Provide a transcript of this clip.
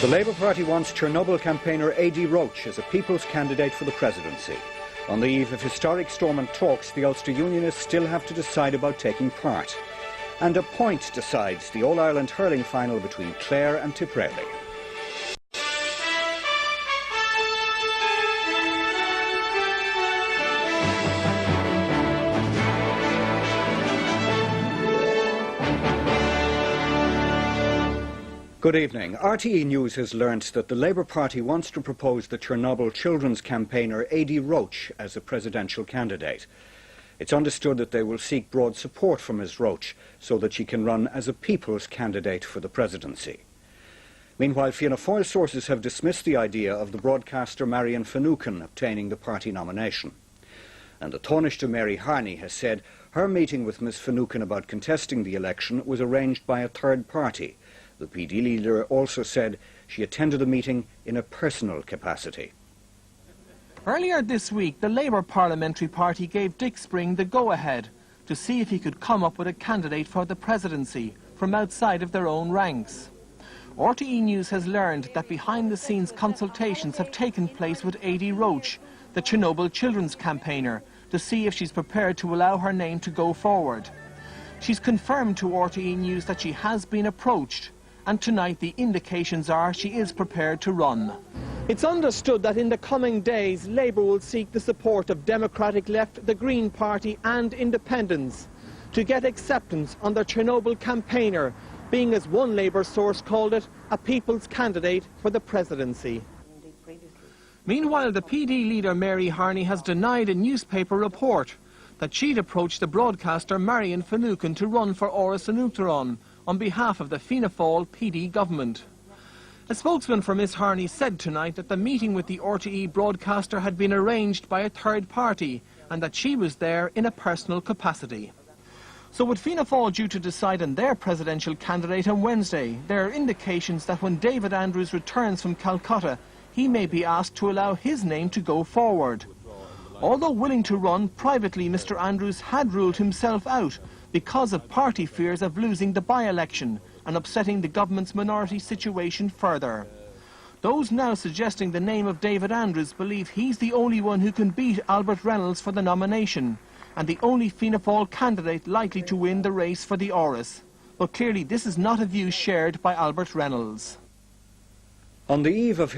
The Labour Party wants Chernobyl campaigner A.D. Roach as a people's candidate for the presidency. On the eve of historic Stormont talks, the Ulster Unionists still have to decide about taking part. And a point decides the All-Ireland hurling final between Clare and Tipperary. Good evening. RTE News has learnt that the Labour Party wants to propose the Chernobyl children's campaigner A.D. Roach as a presidential candidate. It's understood that they will seek broad support from Ms. Roach so that she can run as a people's candidate for the presidency. Meanwhile, Fianna Fáil sources have dismissed the idea of the broadcaster Marion Finucane obtaining the party nomination. And the Taoiseach Mary Harney has said her meeting with Ms. Finucane about contesting the election was arranged by a third party. The PD leader also said she attended the meeting in a personal capacity. Earlier this week, the Labour Parliamentary Party gave Dick Spring the go-ahead to see if he could come up with a candidate for the presidency from outside of their own ranks. RTE News has learned that behind-the-scenes consultations have taken place with A.D. Roach, the Chernobyl children's campaigner, to see if she's prepared to allow her name to go forward. She's confirmed to RTE News that she has been approached, and tonight the indications are she is prepared to run. It's understood that in the coming days, Labour will seek the support of Democratic Left, the Green Party and Independents to get acceptance on their Chernobyl campaigner, being, as one Labour source called it, a people's candidate for the presidency. Meanwhile, the PD leader Mary Harney has denied a newspaper report that she'd approached the broadcaster Marion Finucane to run for Áras an Uachtaráin on behalf of the Fianna Fáil PD government. A spokesman for Ms Harney said tonight that the meeting with the RTE broadcaster had been arranged by a third party and that she was there in a personal capacity. So with Fianna Fáil due to decide on their presidential candidate on Wednesday, there are indications that when David Andrews returns from Calcutta, he may be asked to allow his name to go forward. Although willing to run, privately Mr Andrews had ruled himself out because of party fears of losing the by-election and upsetting the government's minority situation further. Those now suggesting the name of David Andrews believe he's the only one who can beat Albert Reynolds for the nomination and the only Fianna Fáil candidate likely to win the race for the Áras. But clearly this is not a view shared by Albert Reynolds. On the eve of